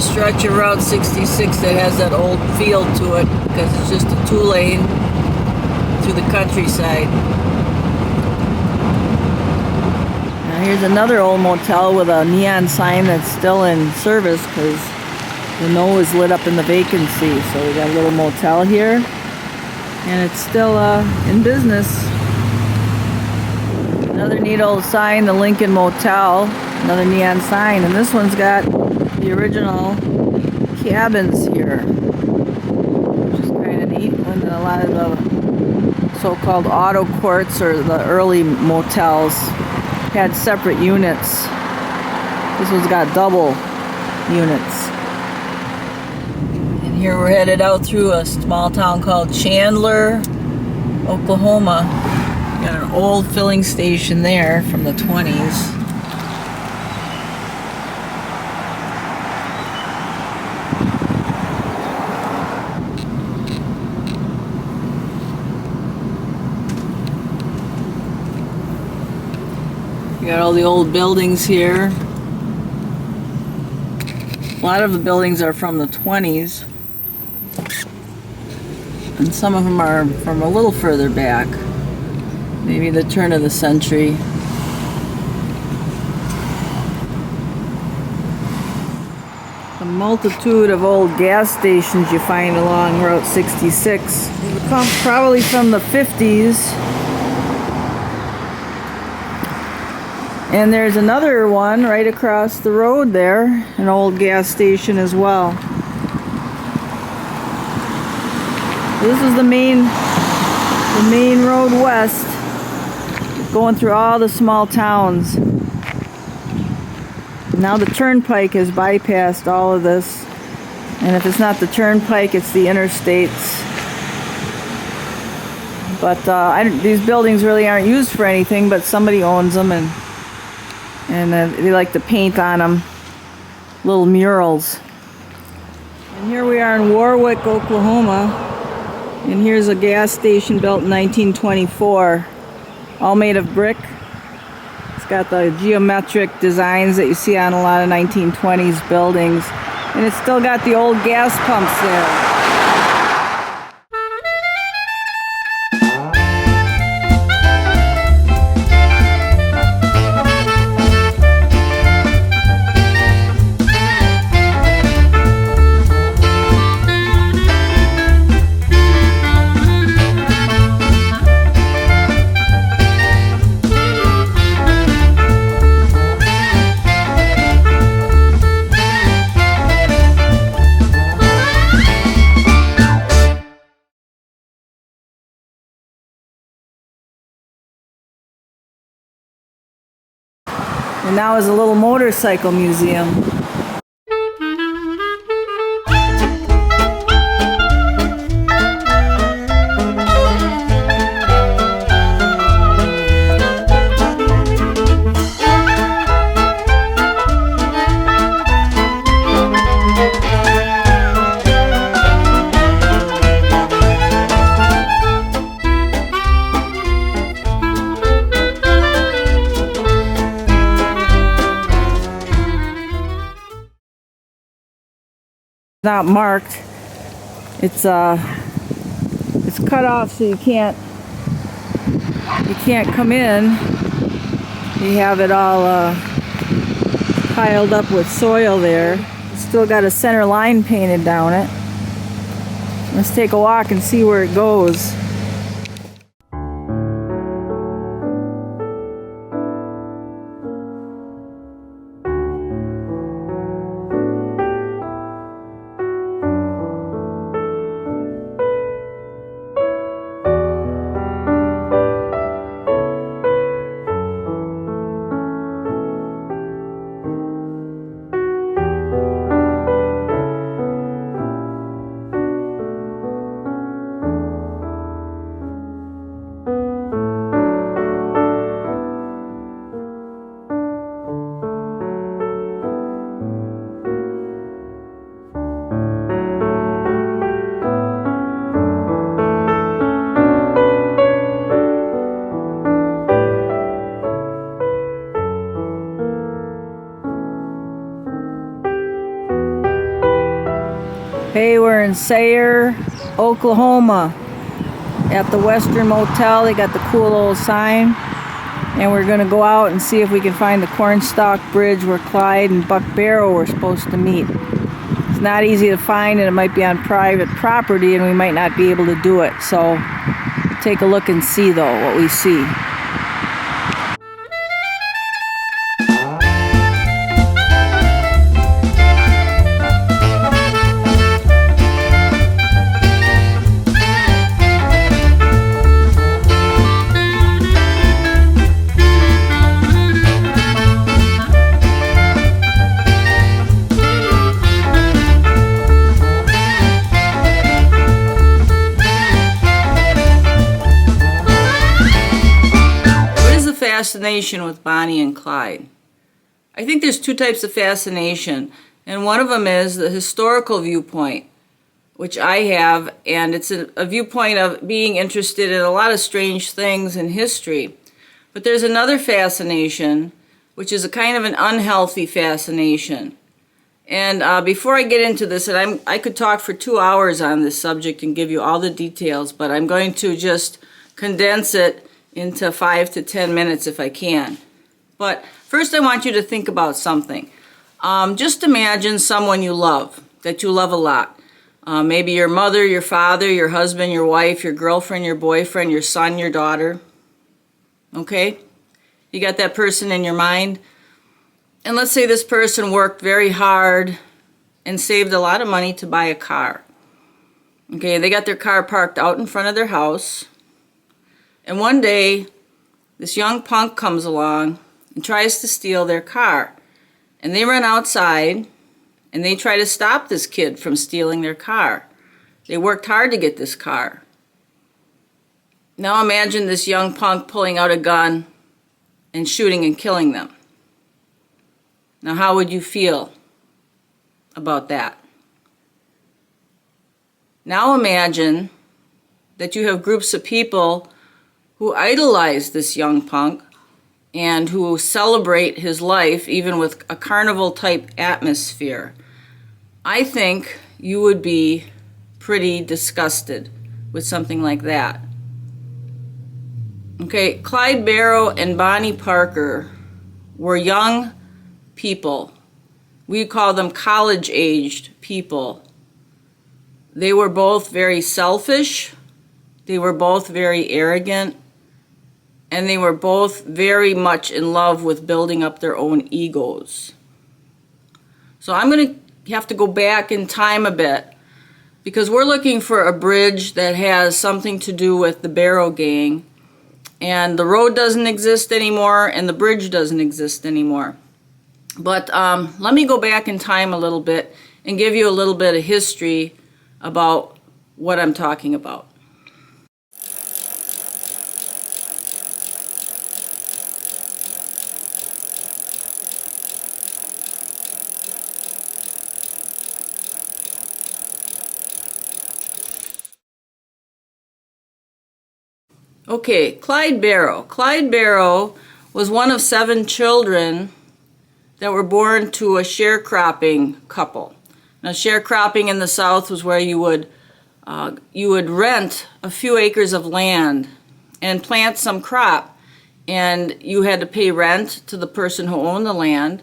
stretch of Route 66 that has that old feel to it because it's just a 2-lane through the countryside. Now here's another old motel with a neon sign that's still in service because the no is lit up in the vacancy. So we got a little motel here and it's still in business. Another neat old sign, the Lincoln Motel, another neon sign, and this one's got the original cabins here, which is kind of neat. And a lot of the so-called auto courts or the early motels had separate units. This one's got double units. And here we're headed out through a small town called Chandler, Oklahoma. Got an old filling station there from the 20s. You got all the old buildings here. A lot of the buildings are from the 20s. And some of them are from a little further back. Maybe the turn of the century. A multitude of old gas stations you find along Route 66. They come probably from the 50s. And there's another one right across the road there, an old gas station as well. This is the main road west, going through all the small towns. Now the turnpike has bypassed all of this, and if it's not the turnpike, it's the interstates. But these buildings really aren't used for anything, but somebody owns them, and they like to paint on them little murals. And here we are in Warwick, Oklahoma, and here's a gas station built in 1924, all made of brick. It's got the geometric designs that you see on a lot of 1920s buildings, and it's still got the old gas pumps there. And now is a little motorcycle museum. Not marked. It's cut off so you can't come in. You have it all piled up with soil there. Still got a center line painted down it. Let's take a walk and see where it goes. Hey, we're in Sayre, Oklahoma, at the Western Motel. They got the cool old sign. And we're going to go out and see if we can find the Cornstalk Bridge where Clyde and Buck Barrow were supposed to meet. It's not easy to find, and it might be on private property, and we might not be able to do it. So take a look and see, though, what we see. Fascination with Bonnie and Clyde. I think there's two types of fascination, and one of them is the historical viewpoint, which I have, and it's a viewpoint of being interested in a lot of strange things in history. But there's another fascination, which is a kind of an unhealthy fascination. And before I get into this, and I could talk for 2 hours on this subject and give you all the details, but I'm going to just condense it into 5 to 10 minutes if I can. But first I want you to think about something. Just imagine someone you love, that you love a lot. Maybe your mother, your father, your husband, your wife, your girlfriend, your boyfriend, your son, your daughter. Okay? You got that person in your mind? And let's say this person worked very hard and saved a lot of money to buy a car. Okay, they got their car parked out in front of their house. And one day, this young punk comes along and tries to steal their car. And they run outside and they try to stop this kid from stealing their car. They worked hard to get this car. Now imagine this young punk pulling out a gun and shooting and killing them. Now how would you feel about that? Now imagine that you have groups of people who idolize this young punk and who celebrate his life even with a carnival type atmosphere. I think you would be pretty disgusted with something like that. Okay, Clyde Barrow and Bonnie Parker were young people. We call them college-aged people. They were both very selfish. They were both very arrogant. And they were both very much in love with building up their own egos. So I'm going to have to go back in time a bit because we're looking for a bridge that has something to do with the Barrow gang. And the road doesn't exist anymore and the bridge doesn't exist anymore. But let me go back in time a little bit and give you a little bit of history about what I'm talking about. Okay, Clyde Barrow. Clyde Barrow was one of 7 children that were born to a sharecropping couple. Now, sharecropping in the South was where you would rent a few acres of land and plant some crop, and you had to pay rent to the person who owned the land.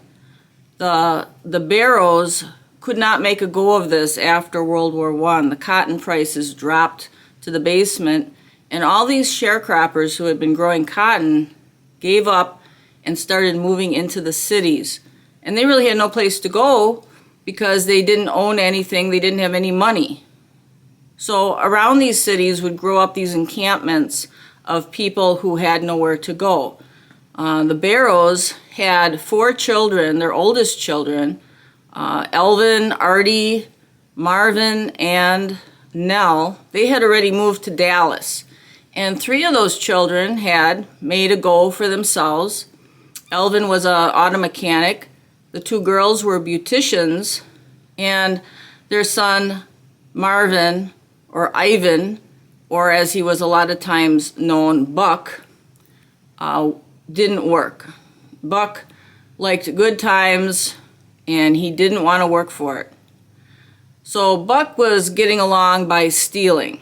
The Barrows could not make a go of this after World War I. The cotton prices dropped to the basement, and all these sharecroppers who had been growing cotton gave up and started moving into the cities. And they really had no place to go because they didn't own anything, they didn't have any money. So around these cities would grow up these encampments of people who had nowhere to go. The Barrows had 4 children, their oldest children, Elvin, Artie, Marvin, and Nell. They had already moved to Dallas. And 3 of those children had made a go for themselves. Elvin was an auto mechanic. The 2 girls were beauticians. And their son, Marvin, or Ivan, or as he was a lot of times known, Buck, didn't work. Buck liked good times, and he didn't want to work for it. So Buck was getting along by stealing.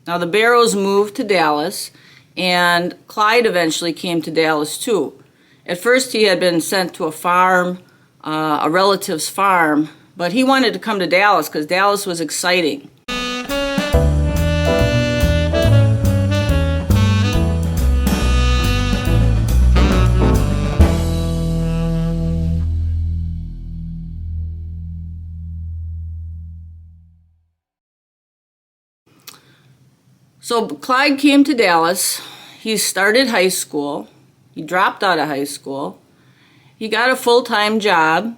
Now the Barrows moved to Dallas, and Clyde eventually came to Dallas too. At first he had been sent to a farm, a relative's farm, but he wanted to come to Dallas because Dallas was exciting. So Clyde came to Dallas. He started high school. He dropped out of high school. He got a full-time job,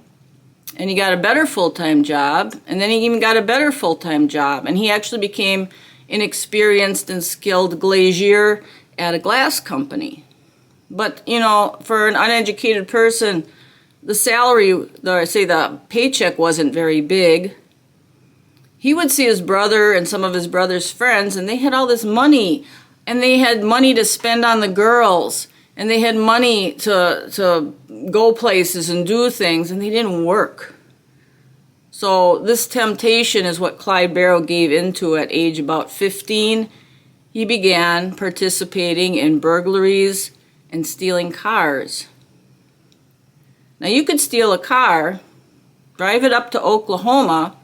and he got a better full-time job, and then he even got a better full-time job, and he actually became an experienced and skilled glazier at a glass company. But, you know, for an uneducated person, the salary, the paycheck wasn't very big. He would see his brother and some of his brother's friends, and they had all this money, and they had money to spend on the girls, and they had money to go places and do things, and they didn't work. So this temptation is what Clyde Barrow gave into at age about 15. He began participating in burglaries and stealing cars. Now you could steal a car, drive it up to Oklahoma,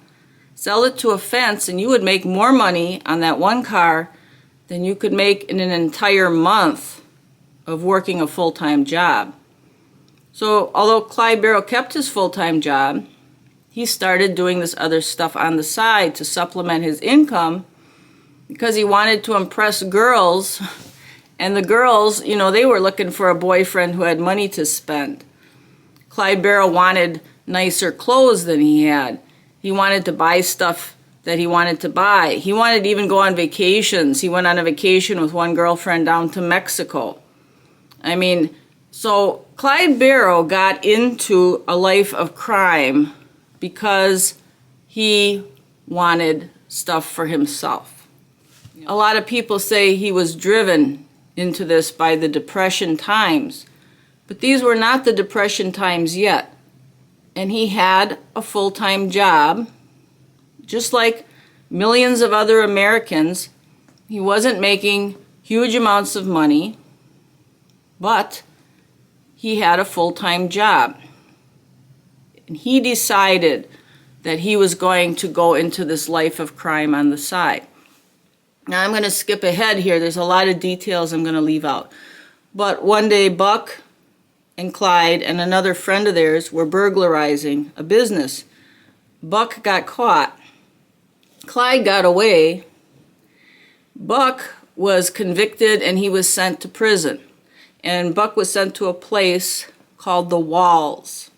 sell it to a fence, and you would make more money on that one car than you could make in an entire month of working a full-time job. So although Clyde Barrow kept his full-time job, he started doing this other stuff on the side to supplement his income because he wanted to impress girls, and the girls, you know, they were looking for a boyfriend who had money to spend. Clyde Barrow wanted nicer clothes than he had. He wanted to buy stuff that he wanted to buy. He wanted to even go on vacations. He went on a vacation with one girlfriend down to Mexico. I mean, so Clyde Barrow got into a life of crime because he wanted stuff for himself. A lot of people say he was driven into this by the Depression times, but these were not the Depression times yet. And he had a full-time job, just like millions of other Americans. He wasn't making huge amounts of money, but he had a full-time job. And he decided that he was going to go into this life of crime on the side. Now I'm going to skip ahead here. There's a lot of details I'm going to leave out. But one day Buck and Clyde and another friend of theirs were burglarizing a business. Buck got caught. Clyde got away. Buck was convicted and he was sent to prison. And Buck was sent to a place called the Walls.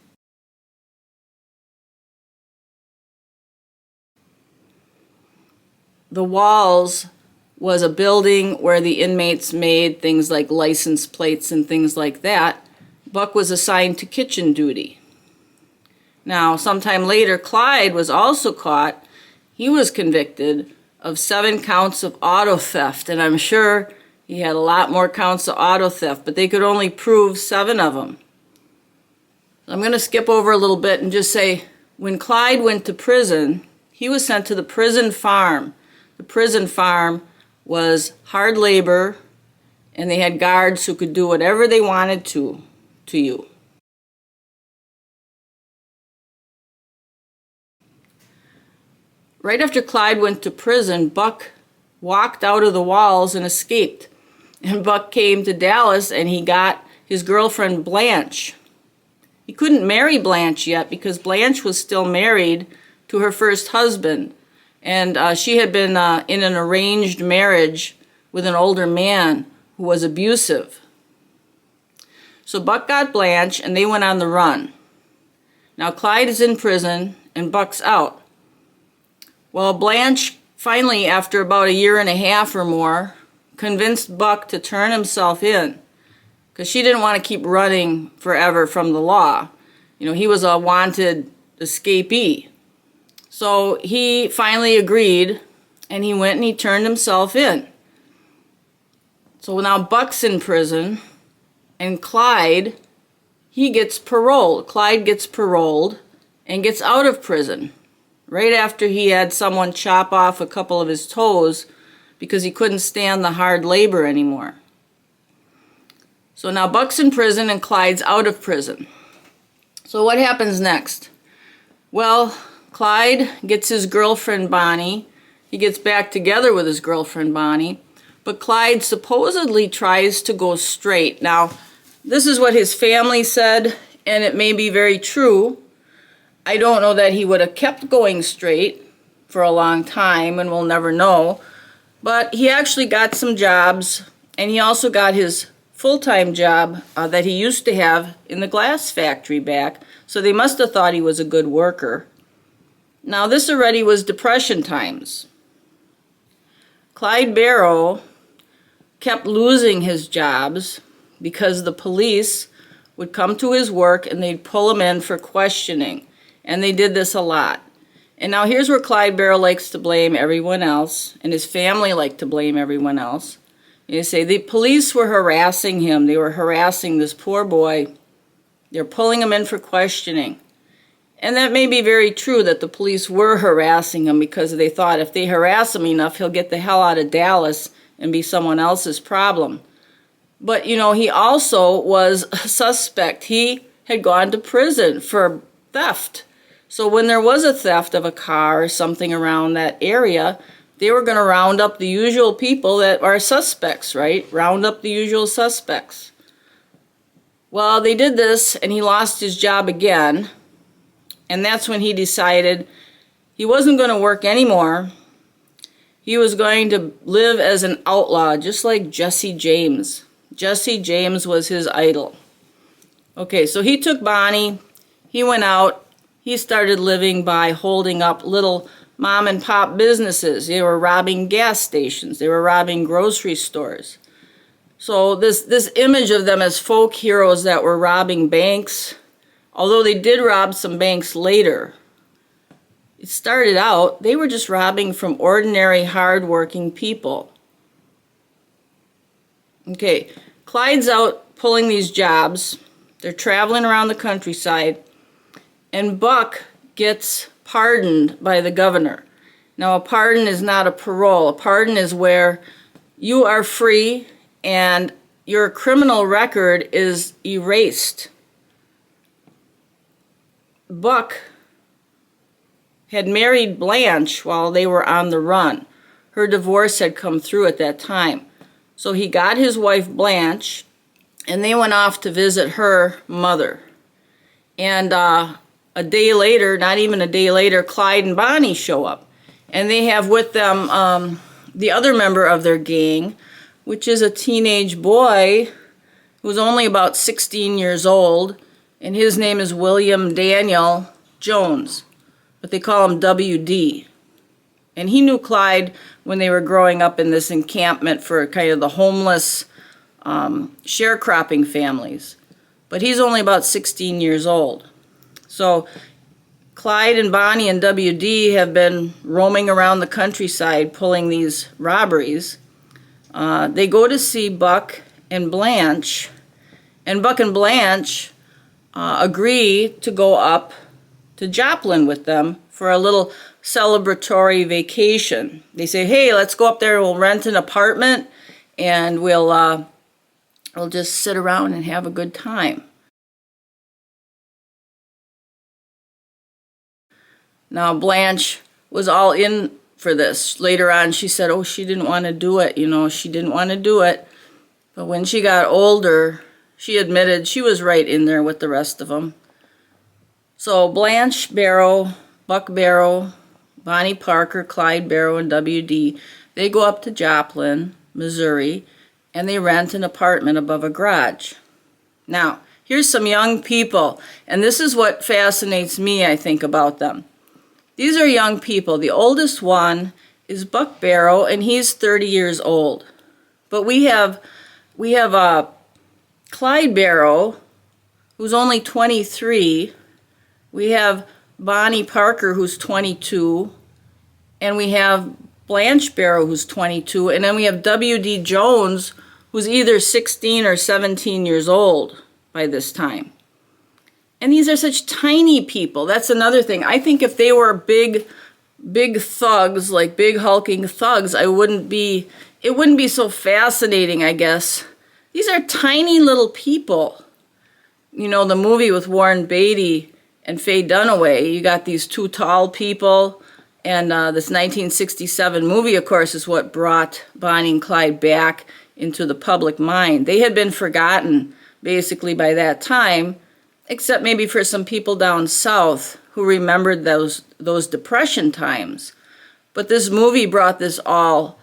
The Walls was a building where the inmates made things like license plates and things like that. Buck was assigned to kitchen duty. Now, sometime later, Clyde was also caught. He was convicted of 7 counts of auto theft, and I'm sure he had a lot more counts of auto theft, but they could only prove 7 of them. I'm going to skip over a little bit and just say, when Clyde went to prison, he was sent to the prison farm. The prison farm was hard labor, and they had guards who could do whatever they wanted to you. Right after Clyde went to prison, Buck walked out of the Walls and escaped. And Buck came to Dallas and he got his girlfriend Blanche. He couldn't marry Blanche yet because Blanche was still married to her first husband. And she had been in an arranged marriage with an older man who was abusive. So Buck got Blanche and they went on the run. Now Clyde is in prison and Buck's out. Well, Blanche finally, after about 1.5 years or more, convinced Buck to turn himself in because she didn't want to keep running forever from the law. You know, he was a wanted escapee. So he finally agreed and he went and he turned himself in. So now Buck's in prison. And Clyde, he gets paroled. Clyde gets paroled and gets out of prison. right after he had someone chop off a couple of his toes because he couldn't stand the hard labor anymore. So now Buck's in prison and Clyde's out of prison. So what happens next? Well, Clyde gets his girlfriend Bonnie. He gets back together with his girlfriend Bonnie. But Clyde supposedly tries to go straight. Now, this is what his family said, and it may be very true. I don't know that he would have kept going straight for a long time, and we'll never know. But he actually got some jobs, and he also got his full-time job that he used to have in the glass factory back. So they must have thought he was a good worker. Now, this already was Depression times. Clyde Barrow kept losing his jobs because the police would come to his work and they'd pull him in for questioning. And they did this a lot. And now here's where Clyde Barrow likes to blame everyone else, and his family liked to blame everyone else. They say the police were harassing him. They were harassing this poor boy. They're pulling him in for questioning. And that may be very true that the police were harassing him because they thought if they harass him enough, he'll get the hell out of Dallas and be someone else's problem. But, you know, he also was a suspect. He had gone to prison for theft. So when there was a theft of a car or something around that area, they were going to round up the usual people that are suspects, right? Round up the usual suspects. Well, they did this, and he lost his job again. And that's when he decided he wasn't going to work anymore. He was going to live as an outlaw, just like Jesse James. Jesse James was his idol. Okay, so he took Bonnie. He went out. He started living by holding up little mom and pop businesses. They were robbing gas stations. They were robbing grocery stores. So this image of them as folk heroes that were robbing banks, although they did rob some banks later, it started out, they were just robbing from ordinary, hard-working people. Okay, Clyde's out pulling these jobs. They're traveling around the countryside, and Buck gets pardoned by the governor. Now, a pardon is not a parole. A pardon is where you are free and your criminal record is erased. Buck had married Blanche while they were on the run. Her divorce had come through at that time. So he got his wife Blanche, and they went off to visit her mother. And a day later, not even a day later, Clyde and Bonnie show up. And they have with them the other member of their gang, which is a teenage boy who's only about 16 years old. And his name is William Daniel Jones, but they call him WD. And he knew Clyde when they were growing up in this encampment for kind of the homeless sharecropping families. But he's only about 16 years old. So Clyde and Bonnie and WD have been roaming around the countryside pulling these robberies. They go to see Buck and Blanche, and Buck and Blanche agree to go up to Joplin with them for a little celebratory vacation. They say, hey, let's go up there, we'll rent an apartment, and we'll just sit around and have a good time. Now, Blanche was all in for this. Later on, she said, oh, she didn't want to do it, she didn't want to do it. But when she got older, she admitted she was right in there with the rest of them. So Blanche Barrow, Buck Barrow, Bonnie Parker, Clyde Barrow, and WD, they go up to Joplin, Missouri, and they rent an apartment above a garage. Now, here's some young people, and this is what fascinates me, I think, about them. These are young people. The oldest one is Buck Barrow, and he's 30 years old. But we have Clyde Barrow, who's only 23. We have Bonnie Parker, who's 22. And we have Blanche Barrow, who's 22. And then we have W.D. Jones, who's either 16 or 17 years old by this time. And these are such tiny people. That's another thing. I think if they were big big thugs, like big hulking thugs, it wouldn't be so fascinating, I guess. These are tiny little people. You know, the movie with Warren Beatty and Faye Dunaway, you got these two tall people, and this 1967 movie, of course, is what brought Bonnie and Clyde back into the public mind. They had been forgotten, basically, by that time, except maybe for some people down south who remembered those Depression times. But this movie brought this all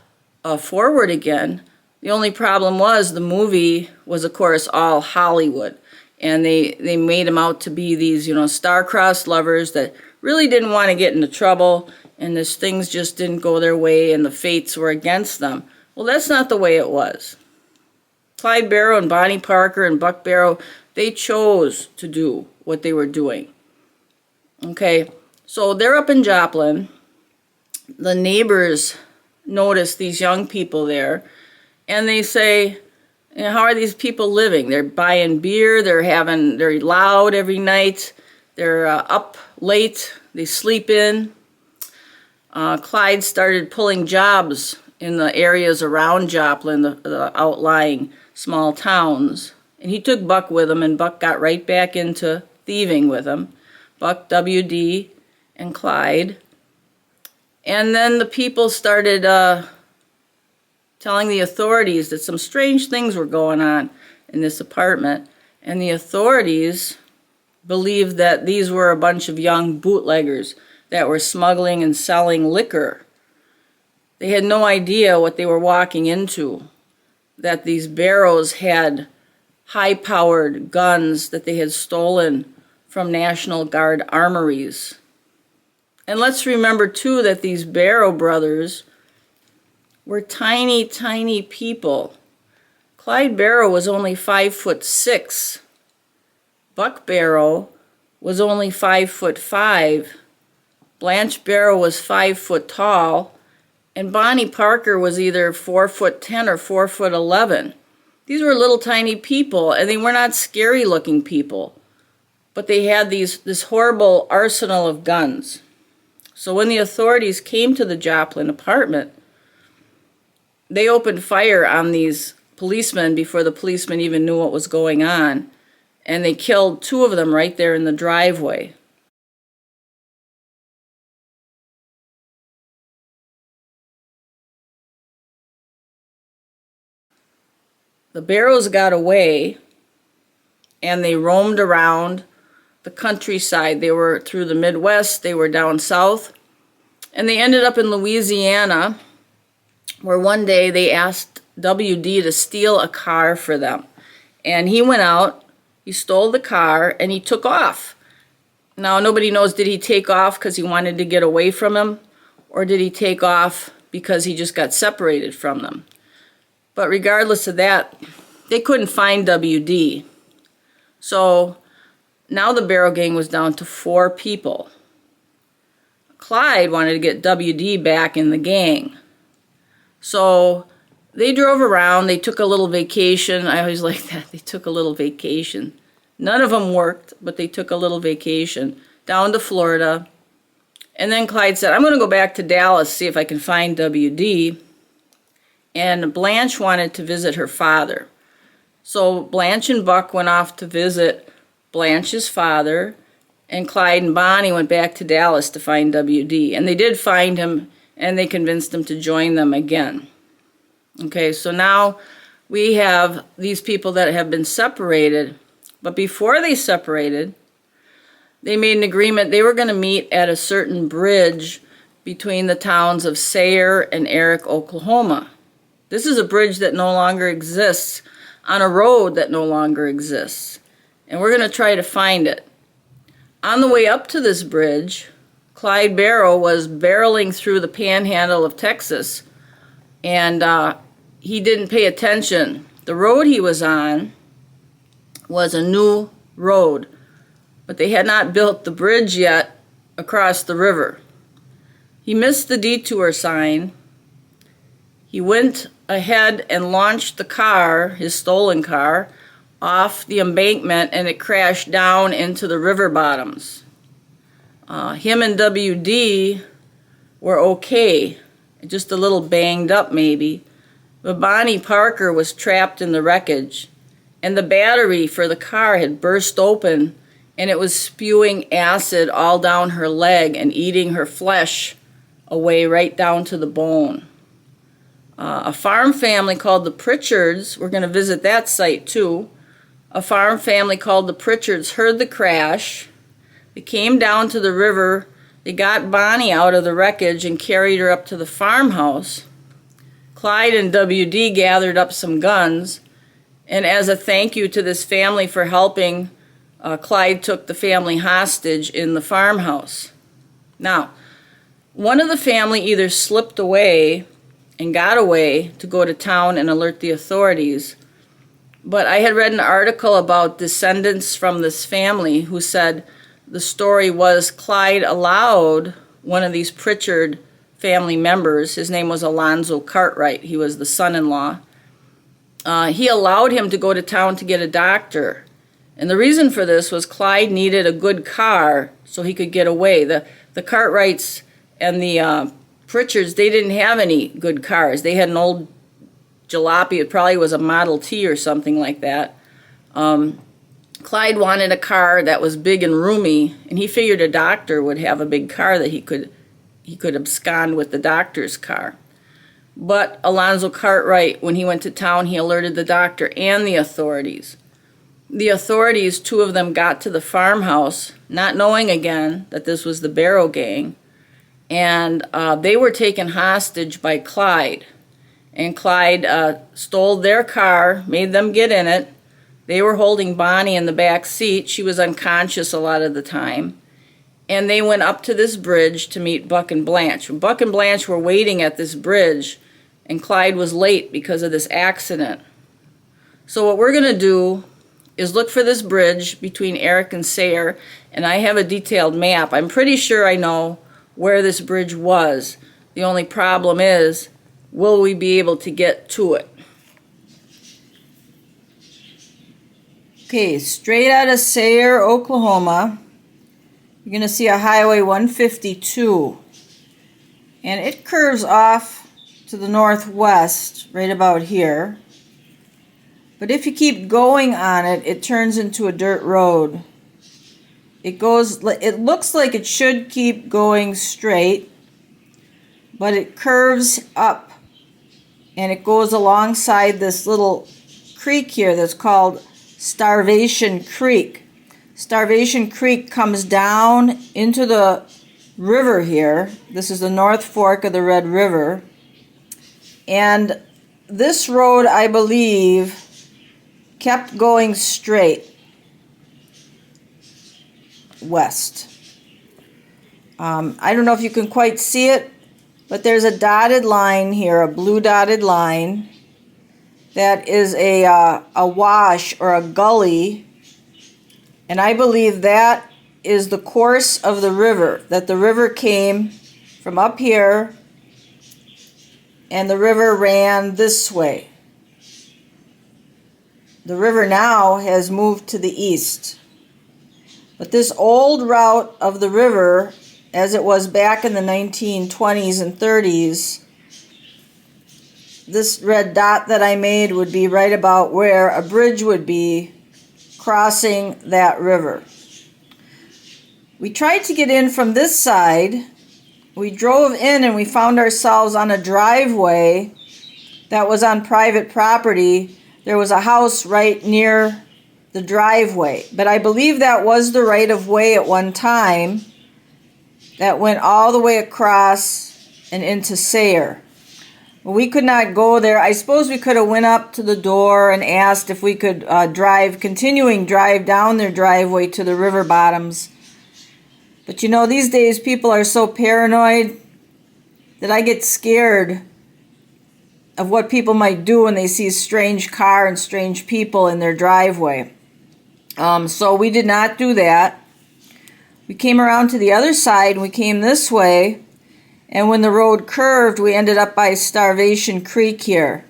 forward again. The only problem was the movie was, of course, all Hollywood. And they made them out to be these, you know, star-crossed lovers that really didn't want to get into trouble, and these things just didn't go their way, and the fates were against them. Well, that's not the way it was. Clyde Barrow and Bonnie Parker and Buck Barrow, they chose to do what they were doing. Okay, so they're up in Joplin. The neighbors notice these young people there, and they say, you know, how are these people living? They're buying beer, they're loud every night, they're up late, they sleep in. Clyde started pulling jobs in the areas around Joplin, the outlying small towns. And he took Buck with him, and Buck got right back into thieving with him. Buck, WD, and Clyde. And then the people started telling the authorities that some strange things were going on in this apartment. And the authorities believed that these were a bunch of young bootleggers that were smuggling and selling liquor. They had no idea what they were walking into, that these Barrows had high-powered guns that they had stolen from National Guard armories. And let's remember, too, that these Barrow brothers were tiny, tiny people. Clyde Barrow was only 5'6". Buck Barrow was only 5'5". Blanche Barrow was 5 foot tall, and Bonnie Parker was either 4'10" or 4'11". These were little tiny people, and they were not scary looking people, but they had this horrible arsenal of guns. So when the authorities came to the Joplin apartment, they opened fire on these policemen before the policemen even knew what was going on, and they killed 2 of them right there in the driveway. The Barrows got away, and they roamed around the countryside. They were through the Midwest, they were down south, and they ended up in Louisiana, where one day they asked WD to steal a car for them. And he went out, he stole the car, and he took off. Now, nobody knows, did he take off because he wanted to get away from him, or did he take off because he just got separated from them? But regardless of that, they couldn't find WD. So now the Barrow gang was down to 4 people. Clyde wanted to get WD back in the gang. So they drove around, they took a little vacation. I always like that, they took a little vacation. None of them worked, but they took a little vacation down to Florida. And then Clyde said, I'm going to go back to Dallas, see if I can find WD. And Blanche wanted to visit her father. So Blanche and Buck went off to visit Blanche's father, and Clyde and Bonnie went back to Dallas to find WD. And they did find him, and they convinced him to join them again. Okay, so now we have these people that have been separated, but before they separated, they made an agreement. They were going to meet at a certain bridge between the towns of Sayre and Eric, Oklahoma. This is a bridge that no longer exists, on a road that no longer exists. And we're going to try to find it. On the way up to this bridge, Clyde Barrow was barreling through the panhandle of Texas, and he didn't pay attention. The road he was on was a new road, but they had not built the bridge yet across the river. He missed the detour sign. He went ahead and launched the car, his stolen car, off the embankment, and it crashed down into the river bottoms. Him and WD were okay, just a little banged up maybe. But Bonnie Parker was trapped in the wreckage, and the battery for the car had burst open, and it was spewing acid all down her leg and eating her flesh away right down to the bone. A farm family called the Pritchards, we're going to visit that site too. A farm family called the Pritchards heard the crash. They came down to the river. They got Bonnie out of the wreckage and carried her up to the farmhouse. Clyde and WD gathered up some guns, and as a thank you to this family for helping, Clyde took the family hostage in the farmhouse. Now, one of the family either slipped away and got away to go to town and alert the authorities, but I had read an article about descendants from this family who said the story was Clyde allowed one of these Pritchard family members, his name was Alonzo Cartwright, he was the son-in-law, he allowed him to go to town to get a doctor. And the reason for this was Clyde needed a good car so he could get away. The Cartwrights and the Pritchards, they didn't have any good cars. They had an old jalopy. It probably was a Model T or something like that. Clyde wanted a car that was big and roomy, and he figured a doctor would have a big car that he could abscond with the doctor's car. But Alonzo Cartwright, when he went to town, he alerted the doctor and the authorities. The authorities, two of them, got to the farmhouse, not knowing again that this was the Barrow gang, and they were taken hostage by Clyde. And Clyde stole their car, made them get in it. They were holding Bonnie in the back seat. She was unconscious a lot of the time. And they went up to this bridge to meet Buck and Blanche. Buck and Blanche were waiting at this bridge, and Clyde was late because of this accident. So what we're going to do is look for this bridge between Eric and Sayre, and I have a detailed map. I'm pretty sure I know where this bridge was. The only problem is, will we be able to get to it? Okay, straight out of Sayre, Oklahoma, you're going to see a Highway 152, and it curves off to the northwest right about here. But if you keep going on it, it turns into a dirt road. It looks like it should keep going straight, but it curves up, and it goes alongside this little creek here that's called Starvation Creek. Starvation Creek comes down into the river here. This is the North Fork of the Red River. And this road, I believe, kept going straight west. I don't know if you can quite see it, but there's a dotted line here, a blue dotted line. That is a wash or a gully, and I believe that is the course of the river, that the river came from up here and the river ran this way. The river now has moved to the east. But this old route of the river, as it was back in the 1920s and 30s, this red dot that I made would be right about where a bridge would be crossing that river. We tried to get in from this side. We drove in and we found ourselves on a driveway that was on private property. There was a house right near the driveway, but I believe that was the right of way at one time that went all the way across and into Sayre. We could not go there. I suppose we could have went up to the door and asked if we could drive down their driveway to the river bottoms. But you know, these days people are so paranoid that I get scared of what people might do when they see a strange car and strange people in their driveway. So we did not do that. We came around to the other side and we came this way. And when the road curved, we ended up by Starvation Creek here.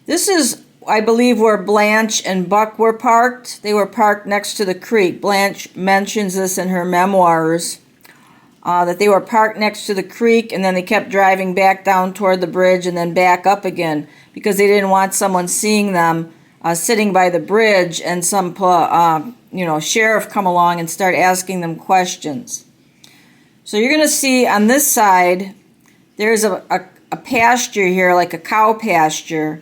This is, I believe, where Blanche and Buck were parked. They were parked next to the creek. Blanche mentions this in her memoirs. that they were parked next to the creek, and then they kept driving back down toward the bridge and then back up again because they didn't want someone seeing them sitting by the bridge and some sheriff come along and start asking them questions. So you're going to see on this side there's a pasture here, like a cow pasture,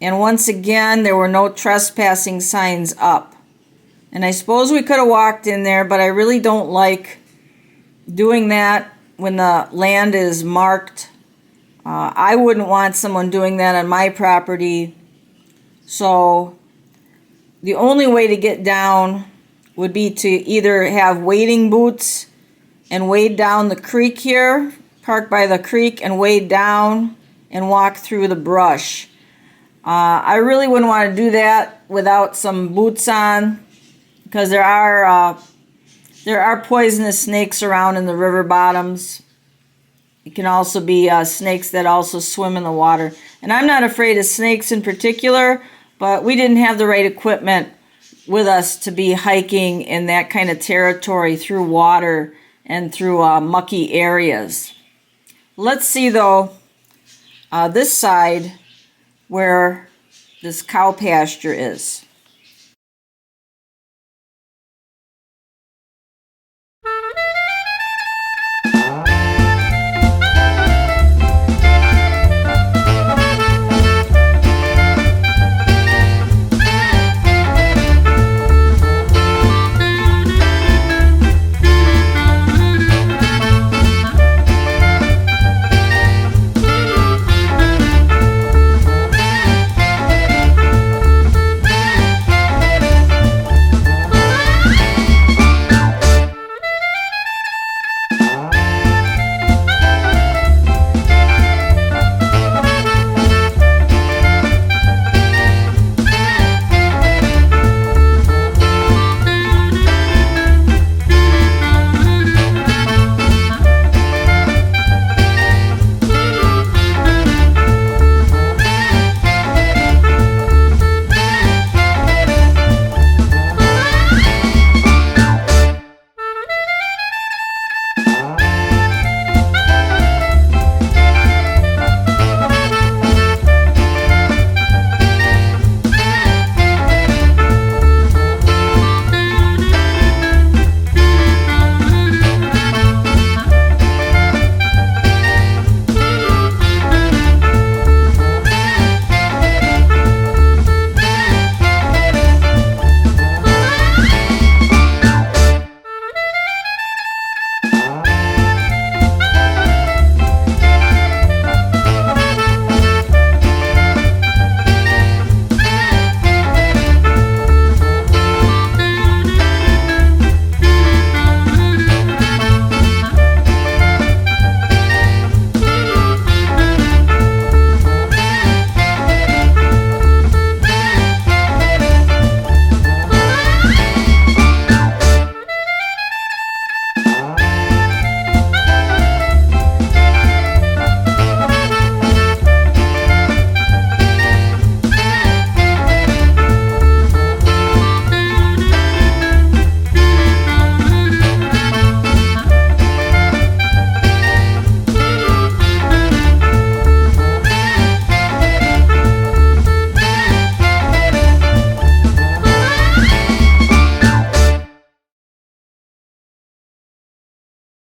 and once again there were no trespassing signs up. And I suppose we could have walked in there, but I really don't like doing that when the land is marked. I wouldn't want someone doing that on my property. So the only way to get down would be to either have wading boots and wade down the creek here, park by the creek and wade down and walk through the brush. I really wouldn't want to do that without some boots on, because there are poisonous snakes around in the river bottoms. It can also be snakes that also swim in the water. And I'm not afraid of snakes in particular, but we didn't have the right equipment with us to be hiking in that kind of territory through water and through mucky areas. Let's see though, this side where this cow pasture is.